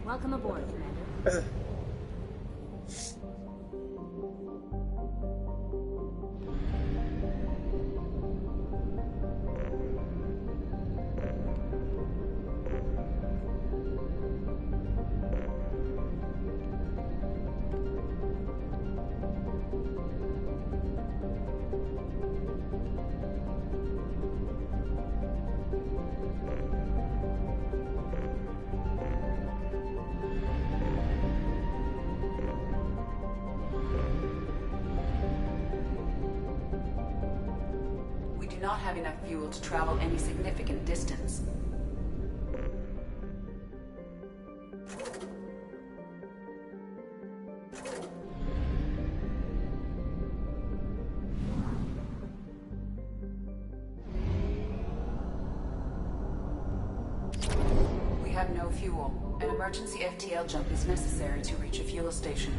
Welcome aboard, Commander. We do not have enough fuel to travel any significant distance. We have no fuel. An emergency FTL jump is necessary to reach a fuel station.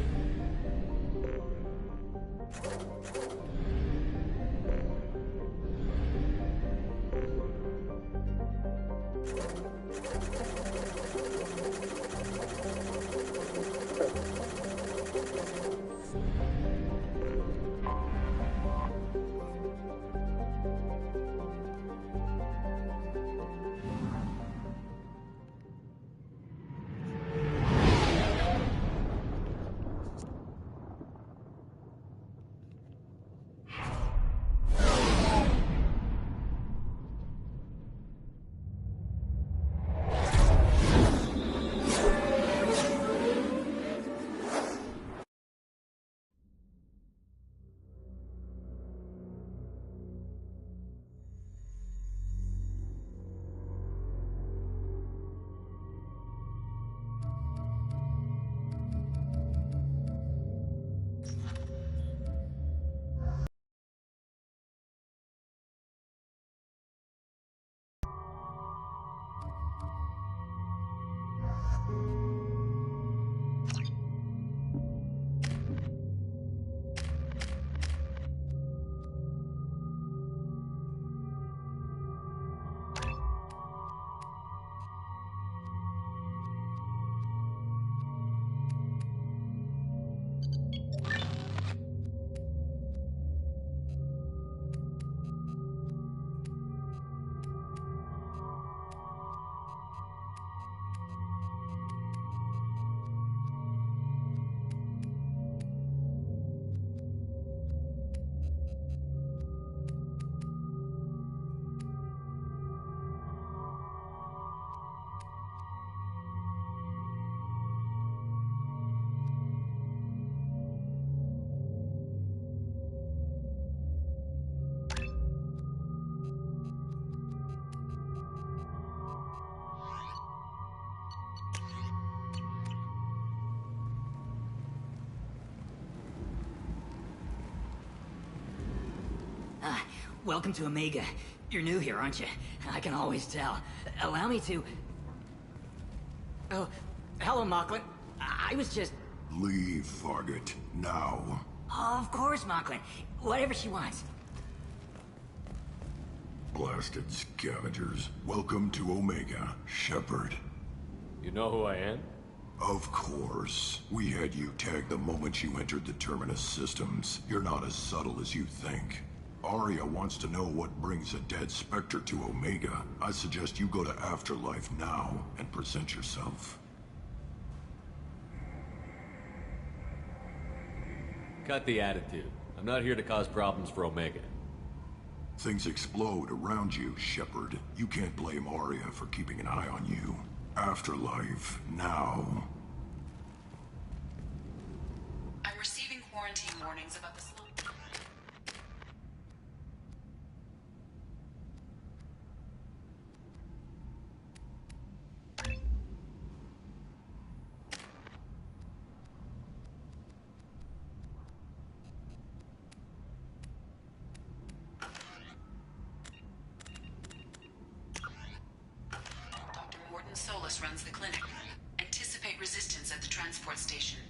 Welcome to Omega. You're new here, aren't you? I can always tell. Allow me to... Oh, hello, Mocklin. I was just... Leave, Fargate, now. Oh, of course, Mocklin. Whatever she wants. Blasted scavengers. Welcome to Omega, Shepard. You know who I am? Of course. We had you tagged the moment you entered the Terminus systems. You're not as subtle as you think. Arya wants to know what brings a dead Spectre to Omega. I suggest you go to Afterlife now and present yourself. Cut the attitude. I'm not here to cause problems for Omega. Things explode around you, Shepard. You can't blame Arya for keeping an eye on you. Afterlife, now. I'm receiving quarantine warnings about the slum. Solus runs the clinic. Anticipate resistance at the transport station.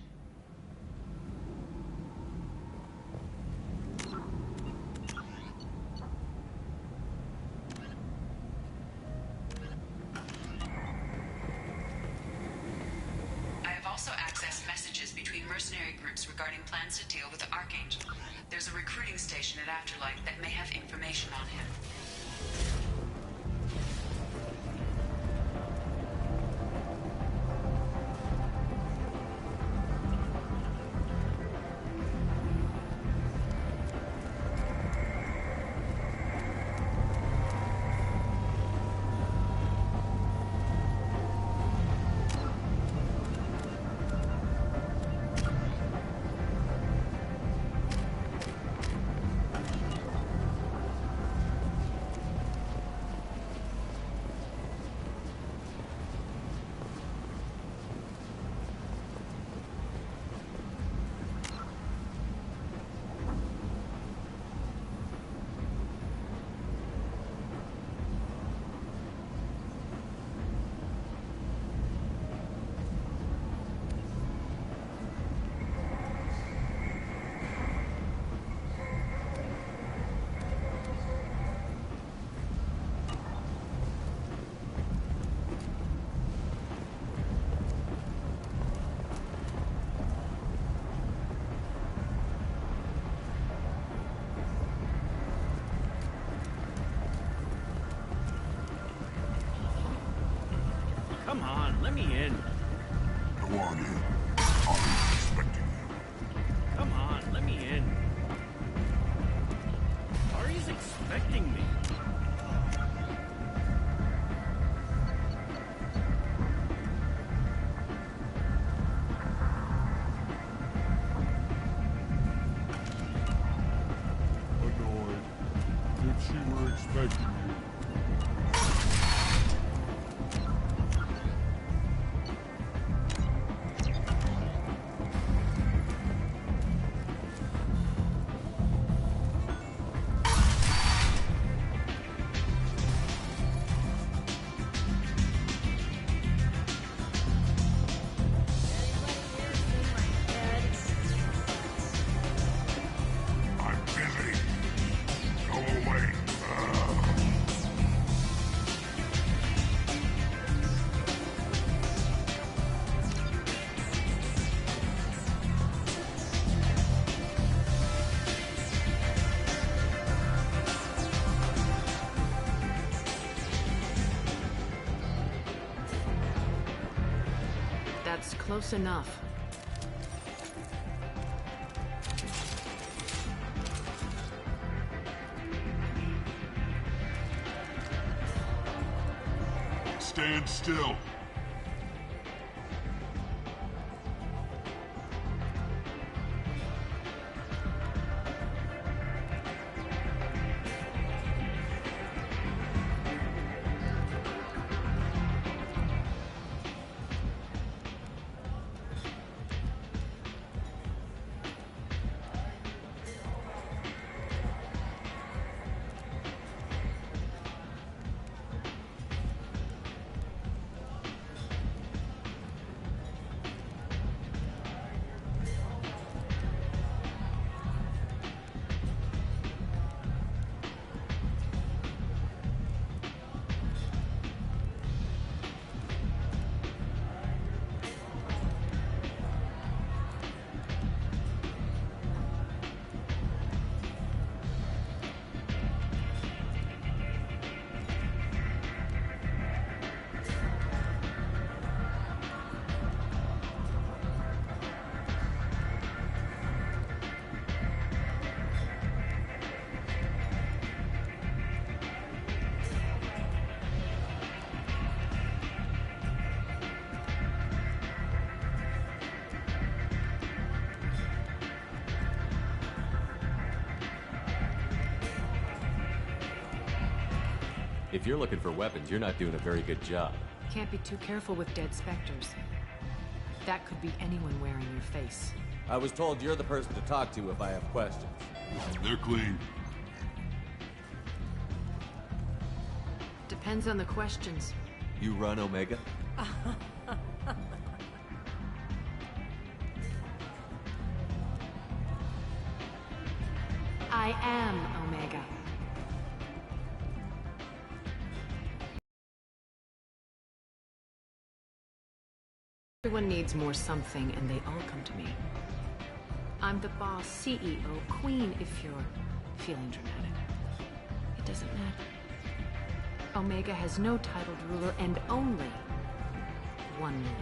mercenary groups regarding plans to deal with the Archangel. There's a recruiting station at Afterlight that may have information on him. Come on, let me in. Go on in. I'm expecting you. Come on, let me in. Ari's expecting me. Annoyed that she were expecting you. I'm busy. Go away. That's close enough. Stand still. If you're looking for weapons, you're not doing a very good job. Can't be too careful with dead specters. That could be anyone wearing your face. I was told you're the person to talk to if I have questions. They're clean. Depends on the questions. You run Omega? I am Omega. Everyone needs more something, and they all come to me. I'm the boss, CEO, queen, if you're feeling dramatic. It doesn't matter. Omega has no titled ruler and only one rule.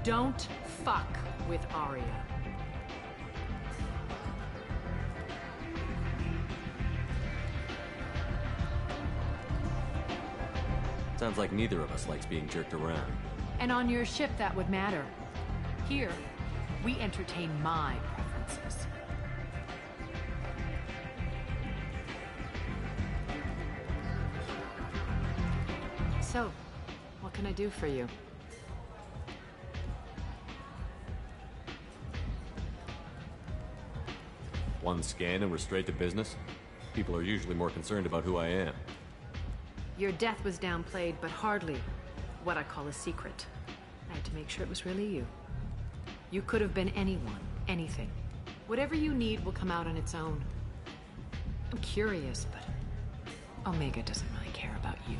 Don't fuck with Arya. Sounds like neither of us likes being jerked around. And on your ship, that would matter. Here, we entertain my preferences. So, what can I do for you? One scan and we're straight to business? People are usually more concerned about who I am. Your death was downplayed, but hardly what I call a secret. I had to make sure it was really you. You could have been anyone, anything. Whatever you need will come out on its own. I'm curious, but Omega doesn't really care about you.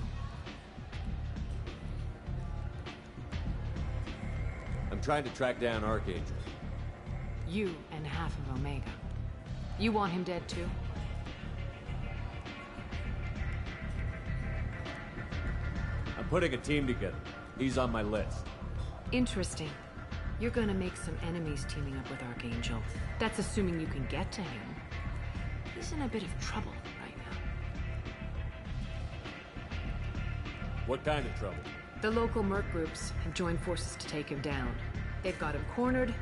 I'm trying to track down Archangel. You and half of Omega. You want him dead too? I'm putting a team together. He's on my list. Interesting. You're gonna make some enemies teaming up with Archangel. That's assuming you can get to him. He's in a bit of trouble right now. What kind of trouble? The local merc groups have joined forces to take him down. They've got him cornered,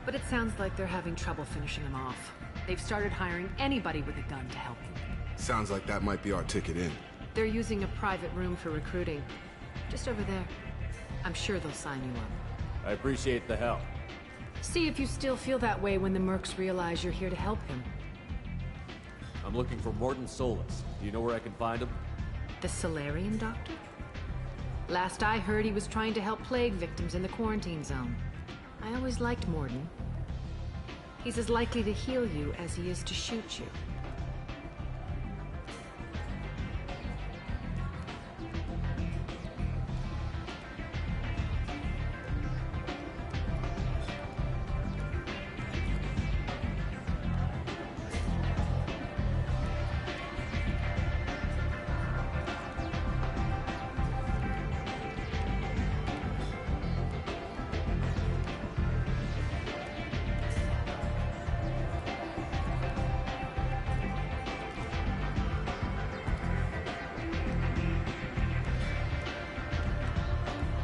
but it sounds like they're having trouble finishing him off. They've started hiring anybody with a gun to help them. Sounds like that might be our ticket in. They're using a private room for recruiting. Just over there. I'm sure they'll sign you up. I appreciate the help. See if you still feel that way when the mercs realize you're here to help him. I'm looking for Morton Solus. Do you know where I can find him? The Solarian doctor? Last I heard, he was trying to help plague victims in the quarantine zone. I always liked Morton. He's as likely to heal you as he is to shoot you.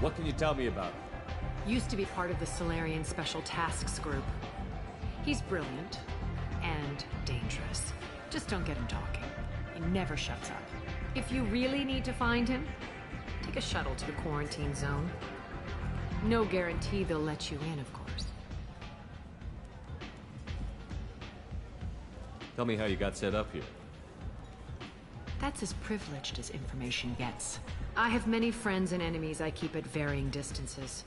What can you tell me about him? Used to be part of the Solarian Special Tasks Group. He's brilliant and dangerous. Just don't get him talking. He never shuts up. If you really need to find him, take a shuttle to the quarantine zone. No guarantee they'll let you in, of course. Tell me how you got set up here. That's as privileged as information gets. I have many friends and enemies I keep at varying distances.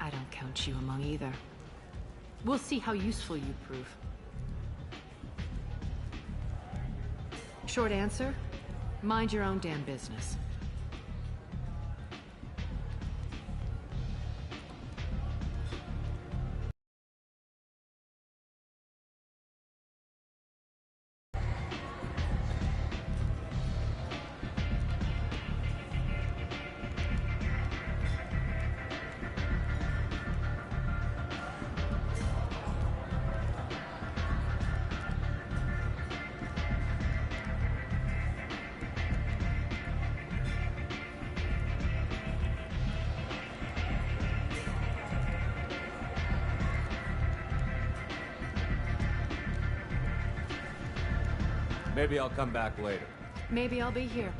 I don't count you among either. We'll see how useful you prove. Short answer, mind your own damn business. Maybe I'll come back later. Maybe I'll be here.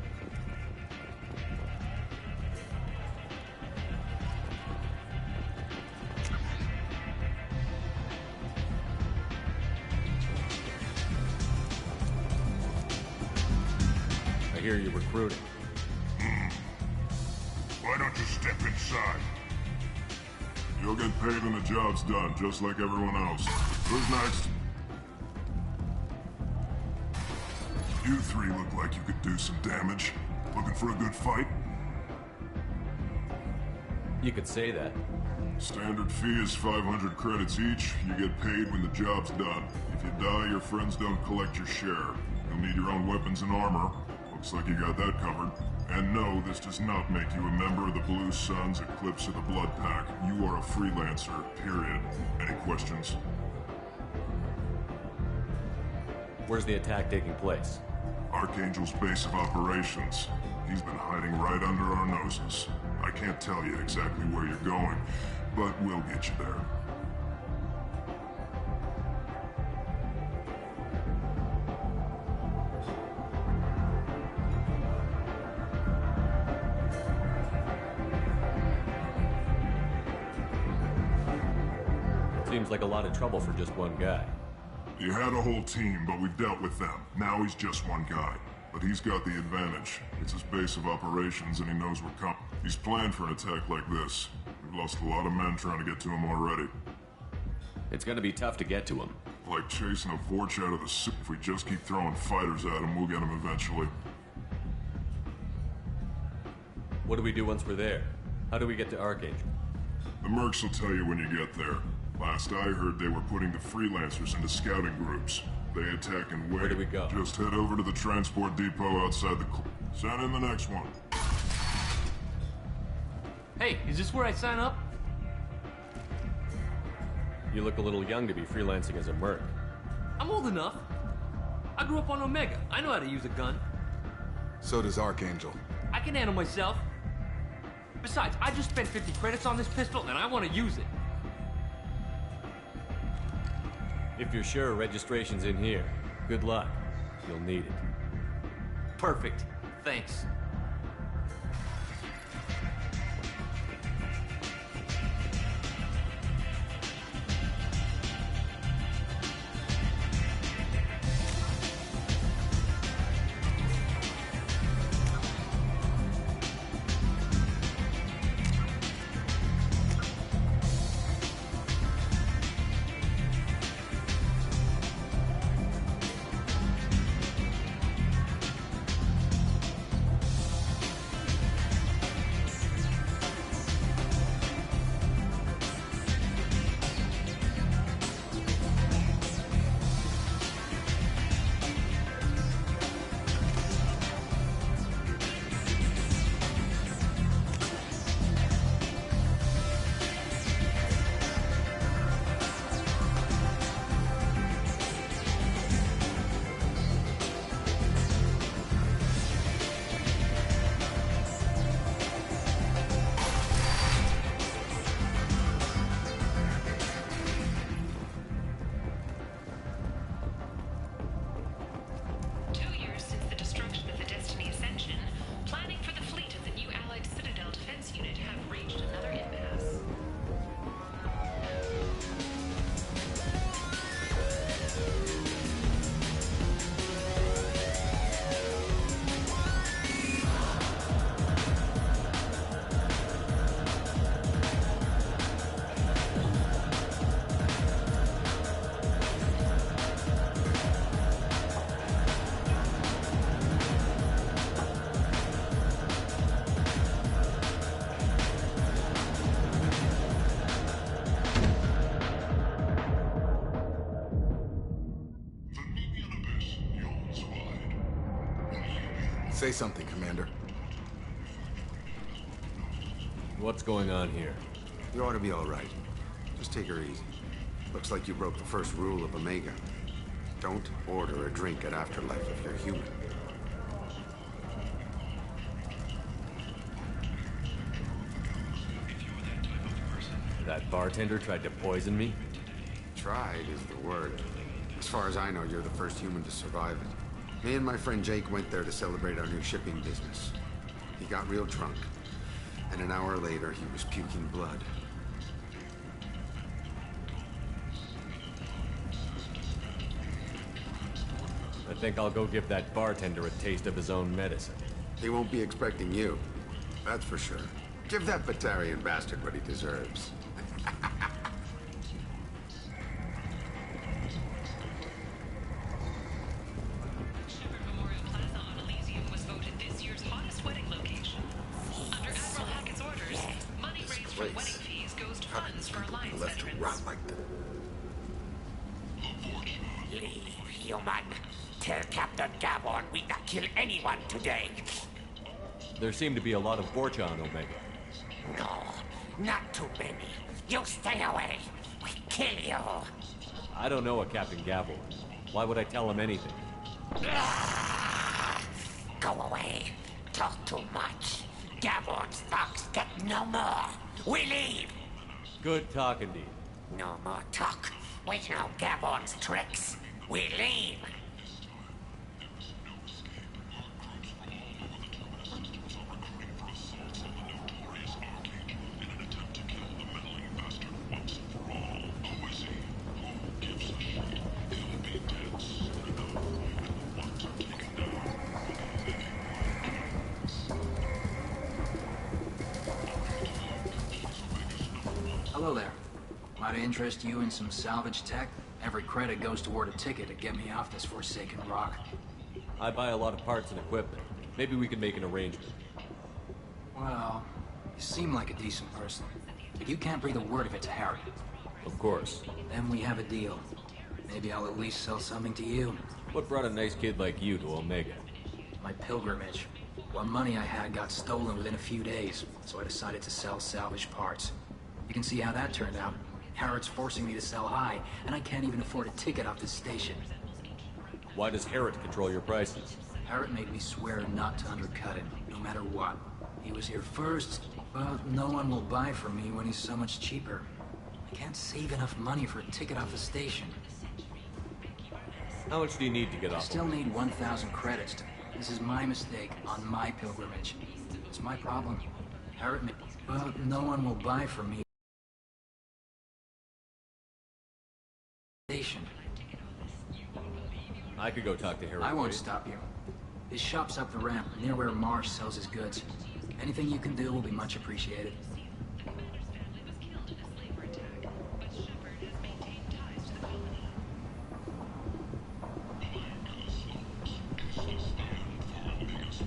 I hear you're recruiting. Why don't you step inside? You'll get paid when the job's done, just like everyone else. Who's next? You three look like you could do some damage. Looking for a good fight? You could say that. Standard fee is 500 credits each. You get paid when the job's done. If you die, your friends don't collect your share. You'll need your own weapons and armor. Looks like you got that covered. And no, this does not make you a member of the Blue Suns, Eclipse, or the Blood Pack. You are a freelancer, period. Any questions? Where's the attack taking place? Archangel's base of operations. He's been hiding right under our noses. I can't tell you exactly where you're going, but we'll get you there. Seems like a lot of trouble for just one guy. You had a whole team, but we've dealt with them. Now he's just one guy. But he's got the advantage. It's his base of operations, and he knows we're coming. He's planned for an attack like this. We've lost a lot of men trying to get to him already. It's gonna be tough to get to him. Like chasing a Vorch out of the soup. If we just keep throwing fighters at him, we'll get him eventually. What do we do once we're there? How do we get to Archangel? The mercs will tell you when you get there. Last I heard, they were putting the freelancers into scouting groups. They attack and wait. Where do we go? Just head over to the transport depot outside the... Send in the next one. Hey, is this where I sign up? You look a little young to be freelancing as a merc. I'm old enough. I grew up on Omega. I know how to use a gun. So does Archangel. I can handle myself. Besides, I just spent 50 credits on this pistol, and I want to use it. If you're sure registration's in here, good luck. You'll need it. Perfect. Thanks. Say something, Commander. What's going on here? You ought to be all right. Just take her easy. Looks like you broke the first rule of Omega. Don't order a drink at Afterlife if you're human. That bartender tried to poison me? Tried is the word. As far as I know, you're the first human to survive it. Me and my friend Jake went there to celebrate our new shipping business. He got real drunk, and an hour later, he was puking blood. I think I'll go give that bartender a taste of his own medicine. He won't be expecting you. That's for sure. Give that Batarian bastard what he deserves. Leave, human. Tell Captain Gavon we not kill anyone today. There seem to be a lot of Borcha on Omega. No, not too many. You stay away. We kill you. I don't know a Captain Gavor. Why would I tell him anything? Go away. Talk too much. Gavon's thugs get no more. We leave. Good talk indeed. No more talk. We know Gavon's tricks. We leave. Hello there. Might I interest you in some salvage tech? Every credit goes toward a ticket to get me off this forsaken rock. I buy a lot of parts and equipment. Maybe we can make an arrangement. Well, you seem like a decent person. But you can't breathe a word of it to Harry. Of course. Then we have a deal. Maybe I'll at least sell something to you. What brought a nice kid like you to Omega? My pilgrimage. What money I had got stolen within a few days, so I decided to sell salvage parts. You can see how that turned out. Harrod's forcing me to sell high, and I can't even afford a ticket off this station. Why does Harrod control your prices? Harrod made me swear not to undercut him, no matter what. He was here first, but no one will buy from me when he's so much cheaper. I can't save enough money for a ticket off the station. How much do you need to get I off? still need 1,000 credits. This is my mistake on my pilgrimage. It's my problem. Harrod made... Well, no one will buy from me. Station. I could go talk to Harrod. I won't stop you. His shop's up the ramp, near where Marsh sells his goods. Anything you can do will be much appreciated.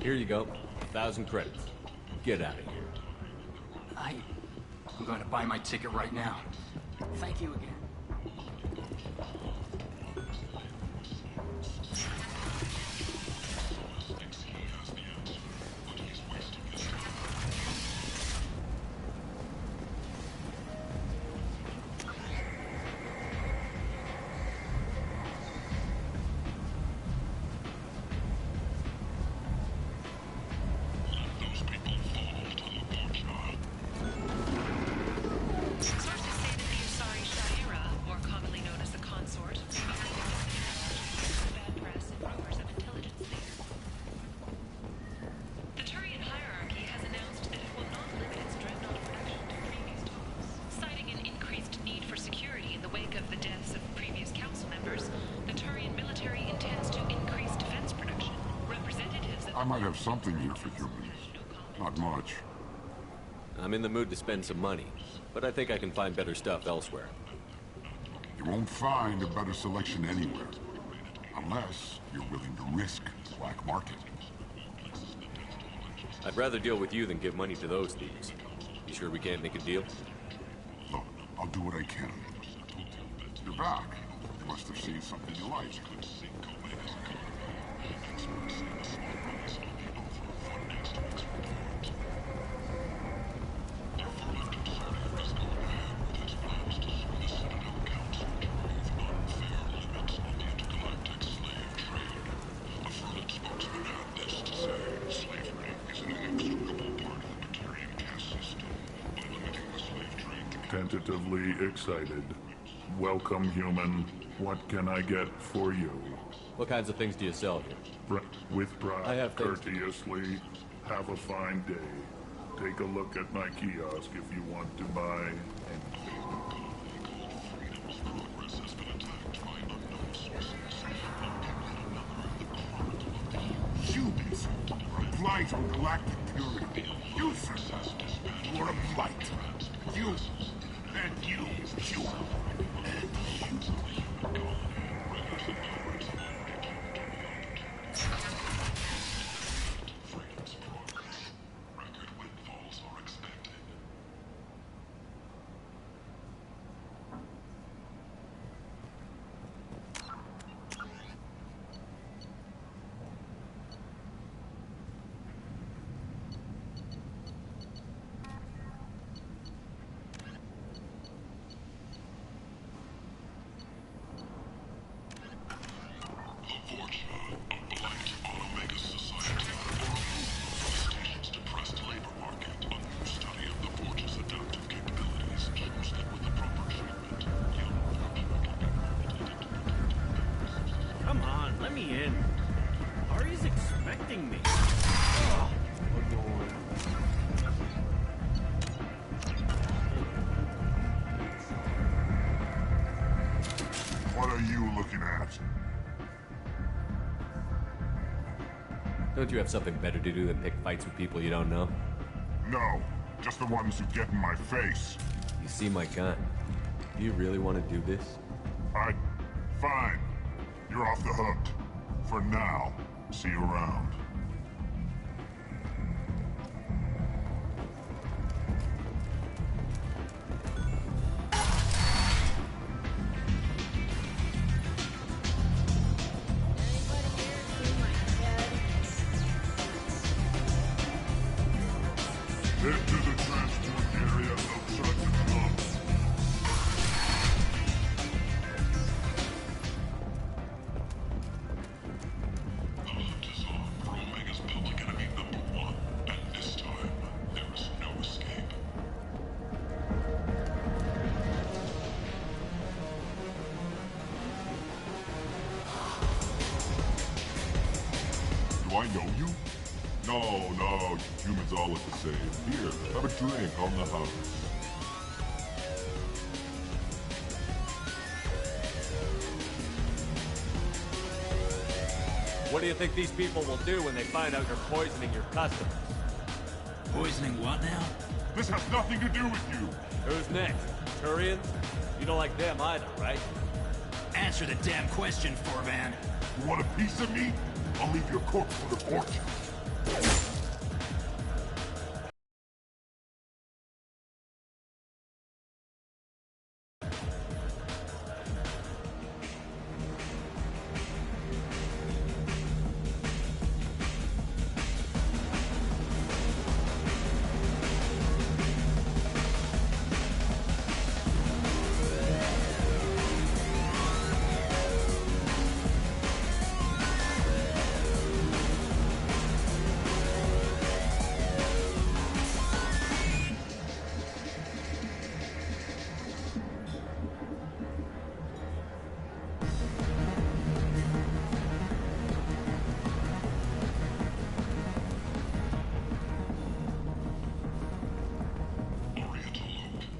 Here you go. 1,000 credits. Get out of here. I'm going to buy my ticket right now. Thank you again. I might have something here for humans. Not much. I'm in the mood to spend some money, but I think I can find better stuff elsewhere. You won't find a better selection anywhere. Unless you're willing to risk the black market. I'd rather deal with you than give money to those thieves. You sure we can't make a deal? Look, I'll do what I can. You're back. You must have seen something you like. Tentatively excited. Welcome, human. What can I get for you? What kinds of things do you sell here? With pride, I have things courteously. Have a fine day. Take a look at my kiosk if you want to buy anything. Humans are a blight on galactic purity. You, sir, you are a blight. You, and you, human, and you. charge. Don't you have something better to do than pick fights with people you don't know? No, just the ones who get in my face. You see my gun. Do you really want to do this? Fine. You're off the hook. For now. See you around. Head to the transport area outside the club. The hunt is on for Omega's public enemy #1, and this time, there is no escape. Do I know you? No, humans all look the same. Here, have a drink on the house. What do you think these people will do when they find out you're poisoning your customers? Poisoning what now? This has nothing to do with you. Who's next? Turians? You don't like them either, right? Answer the damn question, Forban. You want a piece of me? I'll leave your corpse for the fortune.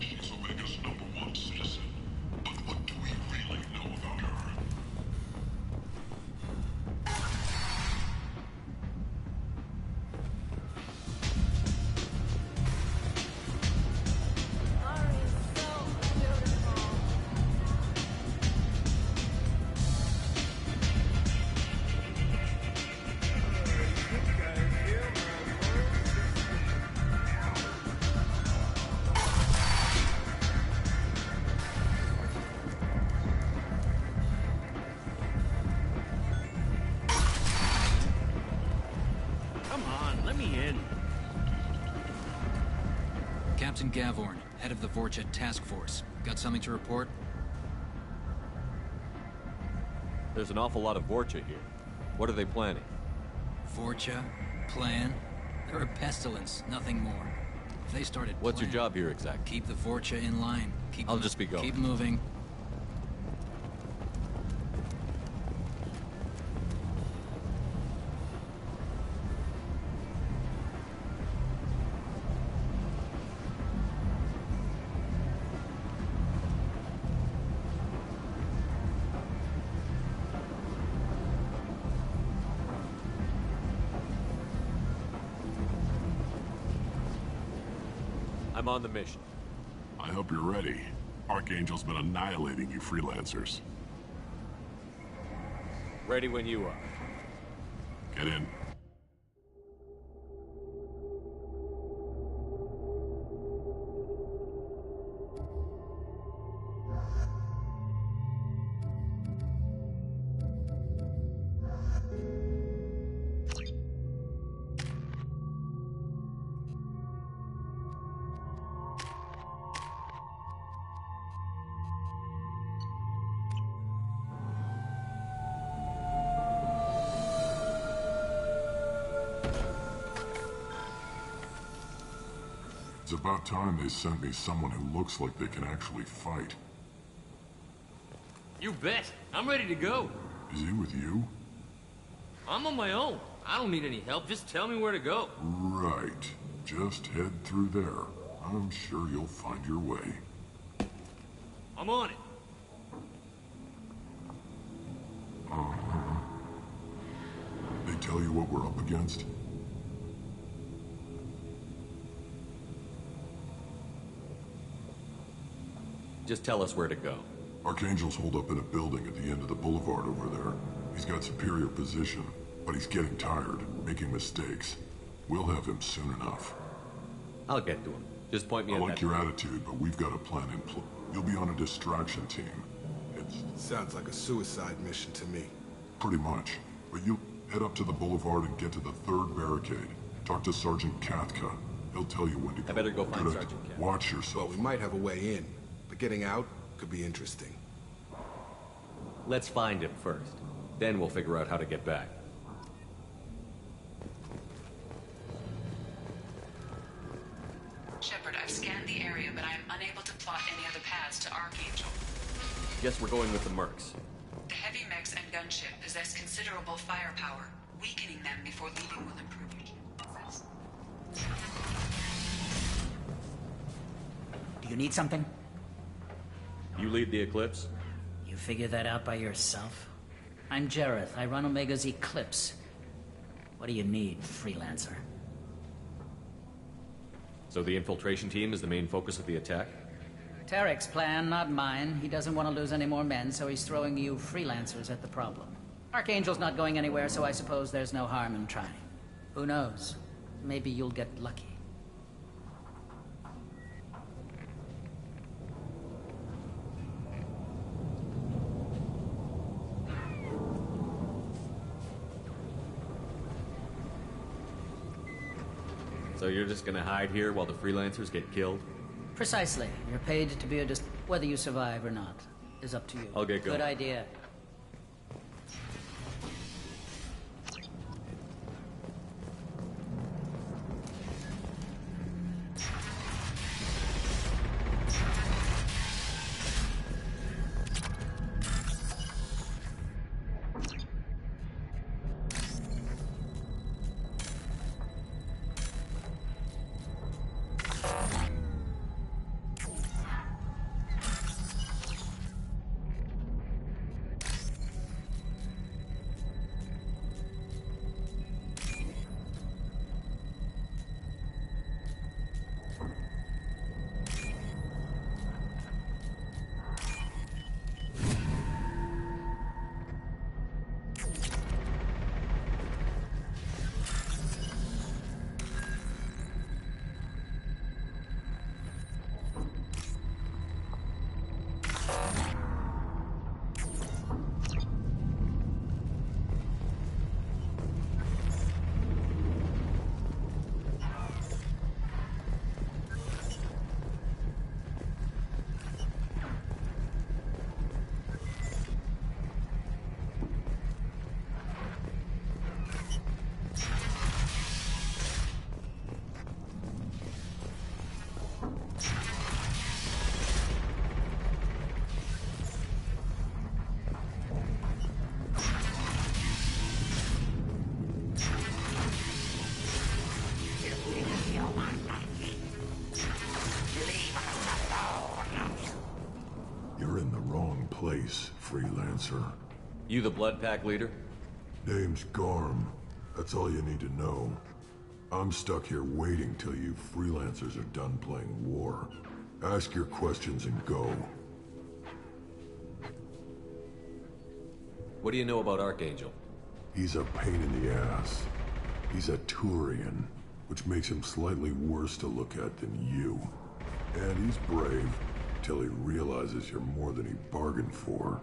She's Omega's #1 citizen. But what do we really know about her? Captain Gavorn, head of the Vorcha Task Force. Got something to report? There's an awful lot of Vorcha here. What are they planning? Vorcha? Plan? They're a pestilence, nothing more. If they started What's your job here exactly? Keep the Vorcha in line. I'll just be going. Keep moving. I'm on the mission. I hope you're ready. Archangel's been annihilating you freelancers. Ready when you are. Get in. It's about time they sent me someone who looks like they can actually fight. You bet. I'm ready to go. Is he with you? I'm on my own. I don't need any help. Just tell me where to go. Right. Just head through there. I'm sure you'll find your way. I'm on it. They tell you what we're up against? Just tell us where to go. Archangel's holed up in a building at the end of the boulevard over there. He's got superior position, but he's getting tired, making mistakes. We'll have him soon enough. I'll get to him. Just point me I at like that. your attitude, but we've got a plan in place. You'll be on a distraction team. It's Sounds like a suicide mission to me. pretty much. But you head up to the boulevard and get to the third barricade. Talk to Sergeant Katka. He'll tell you when to go. I better go find Good Sergeant idea. Katka. Watch Well, yourself. we might have a way in, but getting out could be interesting. Let's find him first. Then we'll figure out how to get back. Shepard, I've scanned the area, but I am unable to plot any other paths to Archangel. Guess we're going with the Mercs. The heavy mechs and gunship possess considerable firepower. Weakening them before leaving will improve your chances. Do you need something? You lead the Eclipse? You figure that out by yourself? I'm Jareth. I run Omega's Eclipse. What do you need, freelancer? So the infiltration team is the main focus of the attack? Tarek's plan, not mine. He doesn't want to lose any more men, so he's throwing you freelancers at the problem. Archangel's not going anywhere, so I suppose there's no harm in trying. Who knows? Maybe you'll get lucky. So you're just gonna hide here while the freelancers get killed? Precisely. You're paid to be a whether you survive or not is up to you. I'll get going. Good idea. You're in the wrong place, freelancer. You the Blood Pack leader? Name's Garm. That's all you need to know. I'm stuck here waiting till you freelancers are done playing war. Ask your questions and go. What do you know about Archangel? He's a pain in the ass. He's a Turian, which makes him slightly worse to look at than you. And he's brave, till he realizes you're more than he bargained for.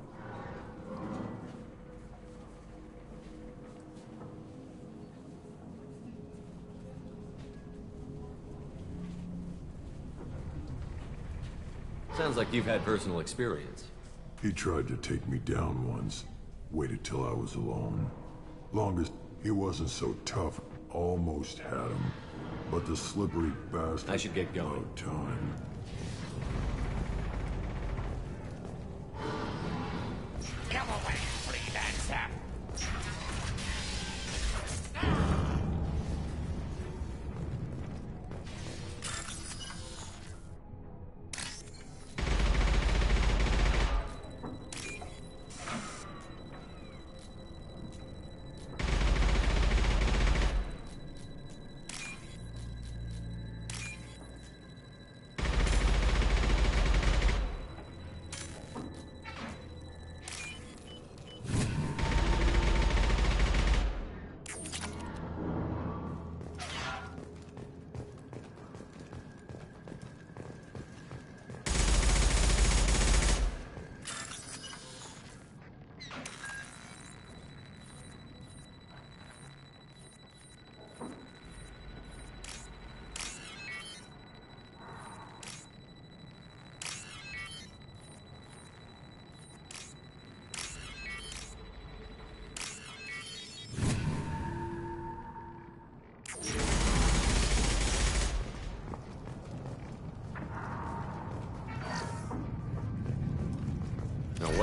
Sounds like you've had personal experience. He tried to take me down once. Waited till I was alone. Longest, he wasn't so tough. Almost had him. But the slippery bastard... I should get going. About time. Come away, freelancer.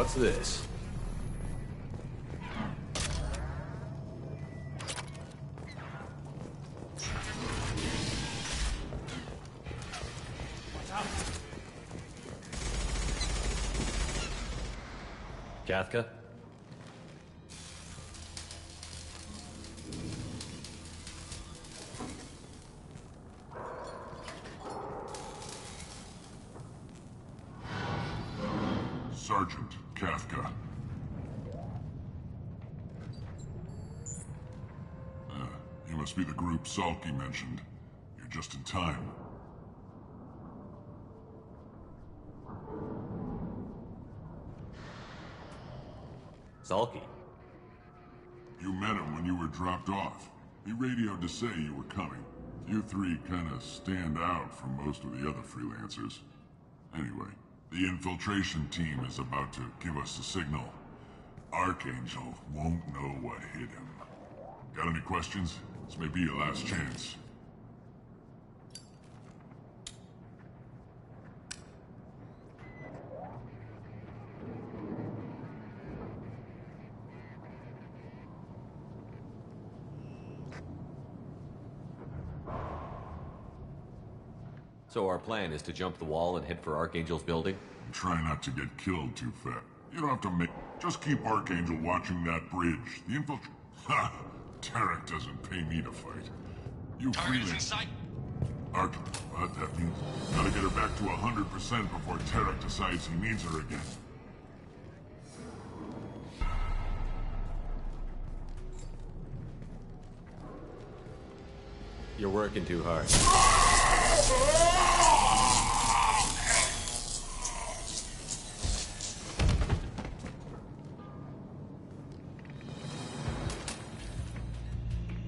What's this? Kathka? Sergeant Kafka. You must be the group Salky mentioned. You're just in time. Salky? You met him when you were dropped off. He radioed to say you were coming. You three kinda stand out from most of the other freelancers. Anyway, the infiltration team is about to give us a signal. Archangel won't know what hit him. Got any questions? This may be your last chance. So our plan is to jump the wall and head for Archangel's building? Try not to get killed too fast. You don't have to make... Just keep Archangel watching that bridge. The Ha! Tarek doesn't pay me to fight. You Target in sight. What that means? Gotta get her back to 100% before Tarek decides he needs her again. You're working too hard.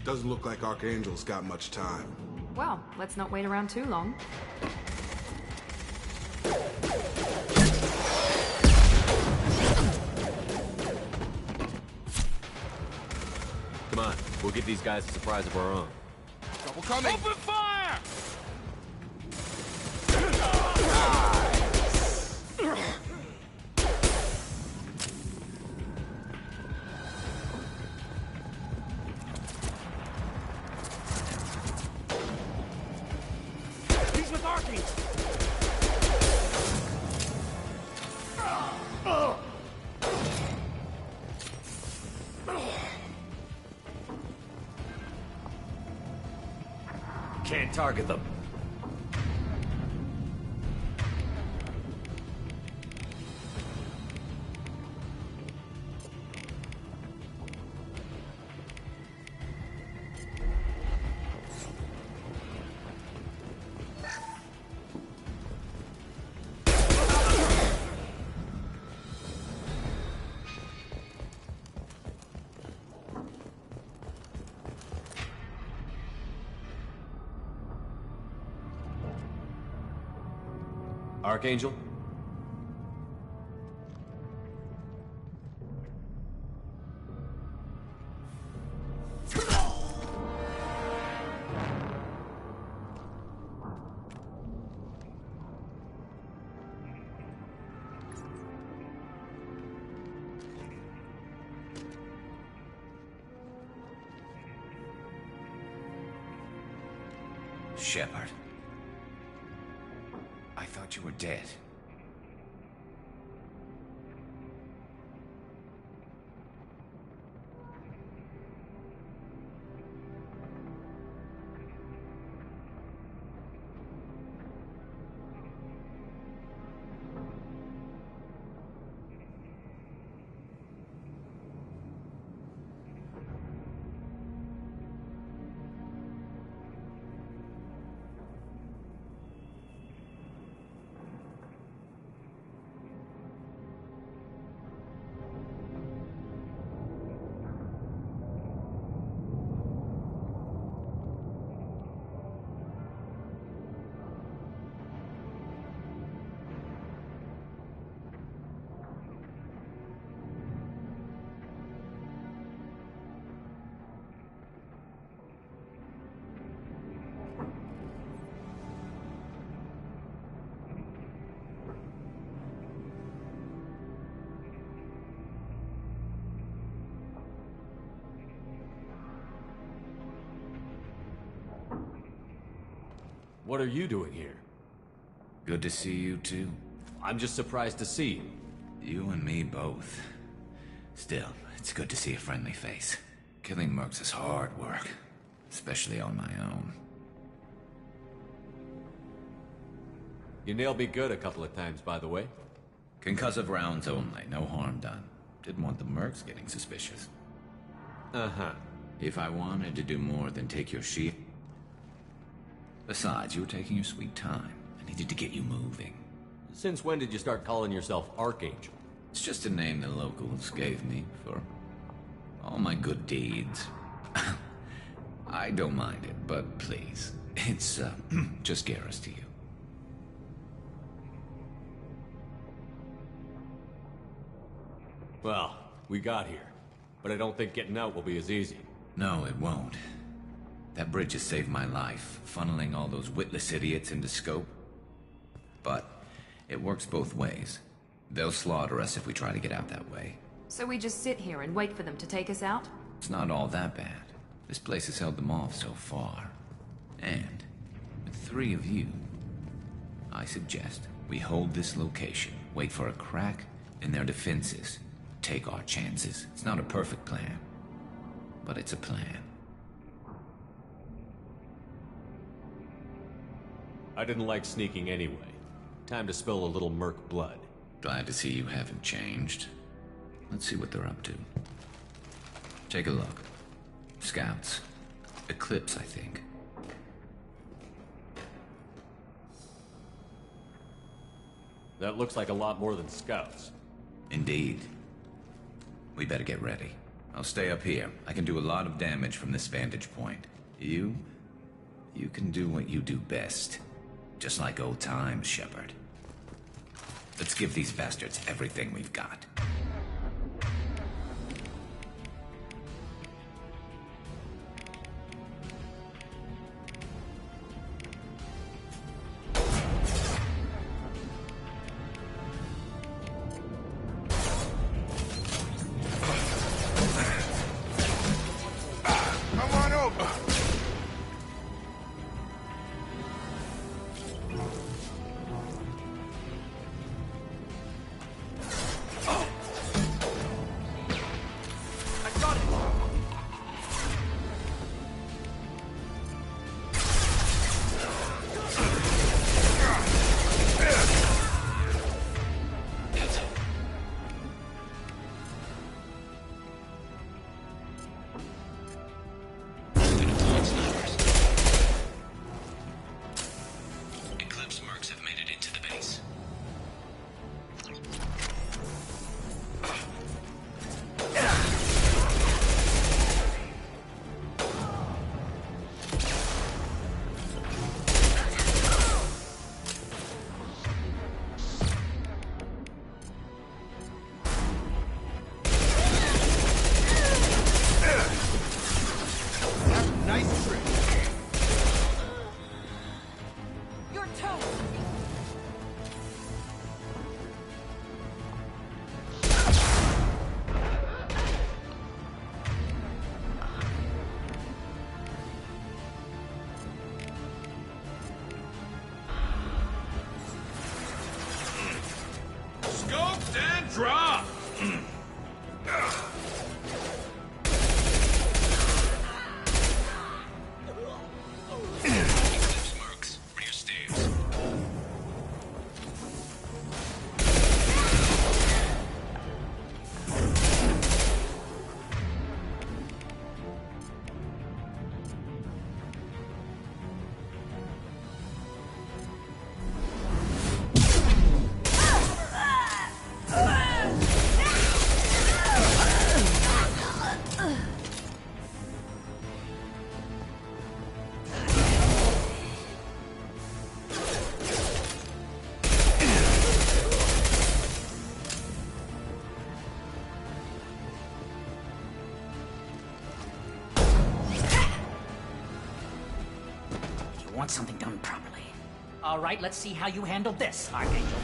Doesn't look like Archangel's got much time. Well, let's not wait around too long. Come on, we'll give these guys a surprise of our own. Trouble coming! Open fire! He's with Archangel! Can't target them. Archangel? Shepard. I thought you were dead. What are you doing here? Good to see you, too. I'm just surprised to see you. You and me both. Still, it's good to see a friendly face. Killing mercs is hard work, especially on my own. You nailed me good a couple of times, by the way. Concussive rounds only, no harm done. Didn't want the mercs getting suspicious. Uh-huh. If I wanted to do more than take your shield... Besides, you were taking your sweet time. I needed to get you moving. Since when did you start calling yourself Archangel? It's just a name the locals gave me for all my good deeds. I don't mind it, but please, it's just Garrus to you. Well, we got here, but I don't think getting out will be as easy. No, it won't. That bridge has saved my life, funneling all those witless idiots into scope. But it works both ways. They'll slaughter us if we try to get out that way. So we just sit here and wait for them to take us out? It's not all that bad. This place has held them off so far. And with 3 of you, I suggest we hold this location, wait for a crack in their defenses, take our chances. It's not a perfect plan, but it's a plan. I didn't like sneaking anyway. Time to spill a little merc blood. Glad to see you haven't changed. Let's see what they're up to. Take a look. Scouts. Eclipse, I think. That looks like a lot more than scouts. Indeed. We better get ready. I'll stay up here. I can do a lot of damage from this vantage point. You can do what you do best. Just like old times, Shepard. Let's give these bastards everything we've got. Come on over. Eclipse mercs have made it into the base. Nice trick. Your toe! Scoped and drop! Eclipse mercs, rear stairs. You want something done properly. All right, let's see how you handle this, Archangel.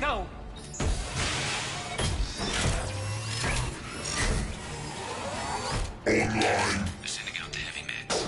Go! Online. They're sending out the heavy meds.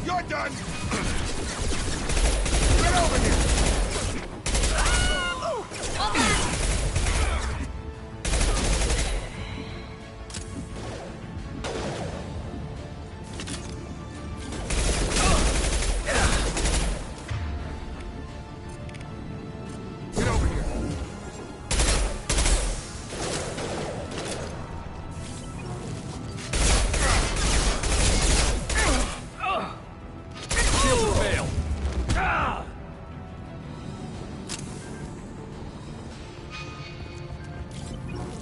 You're done! Get over here! Get over here! Shield fail.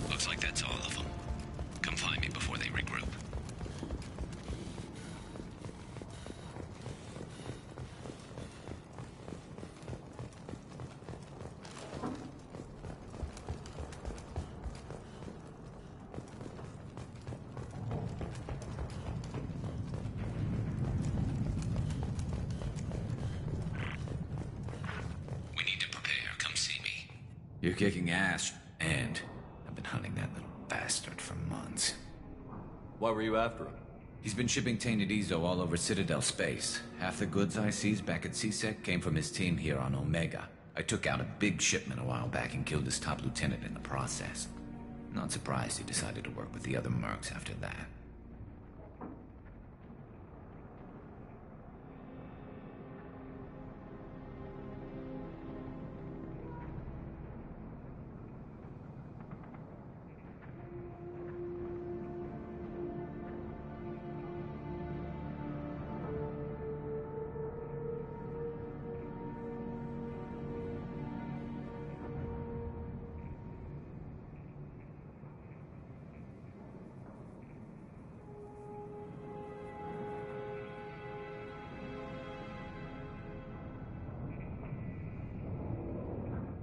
Looks like that's all of them. Come find me before they regroup. We need to prepare. Come see me. You're kicking ass, and I've been hunting that little bastard for months. Why were you after him? He's been shipping tainted Ezo all over Citadel space. Half the goods I seized back at CSEC came from his team here on Omega. I took out a big shipment a while back and killed his top lieutenant in the process. Not surprised he decided to work with the other mercs after that.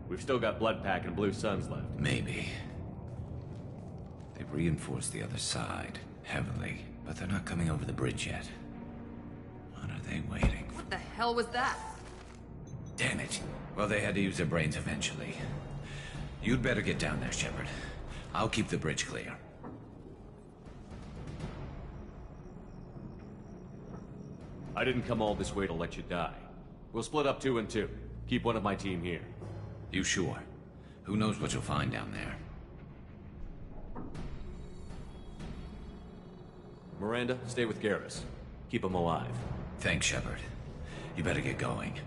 We've still got Bloodpack and Blue Suns left. Maybe. They've reinforced the other side, heavily, but they're not coming over the bridge yet. What are they waiting for? What the hell was that? Damn it. Well, they had to use their brains eventually. You'd better get down there, Shepard. I'll keep the bridge clear. I didn't come all this way to let you die. We'll split up 2 and 2. Keep one of my team here. You sure? Who knows what you'll find down there? Miranda, stay with Garrus. Keep him alive. Thanks, Shepard. You better get going.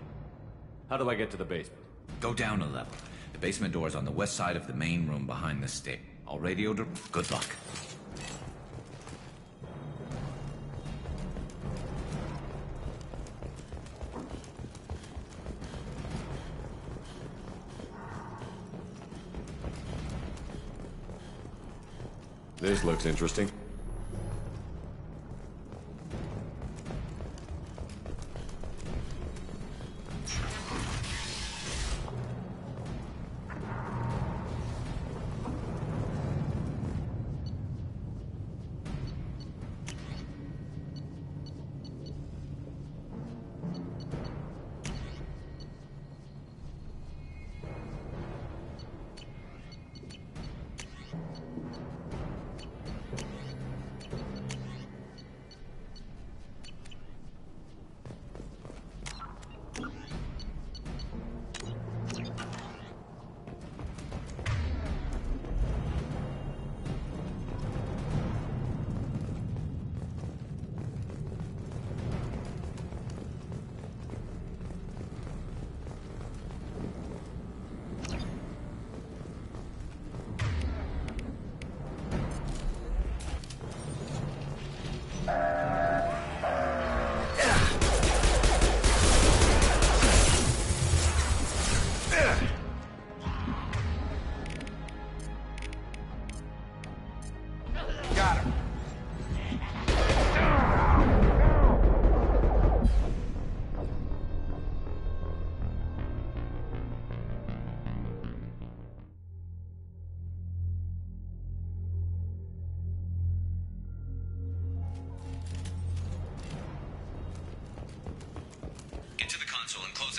How do I get to the basement? Go down a level. The basement door's on the west side of the main room behind the stair. All radioed. Good luck. This looks interesting.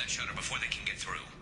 that shutter before they can get through.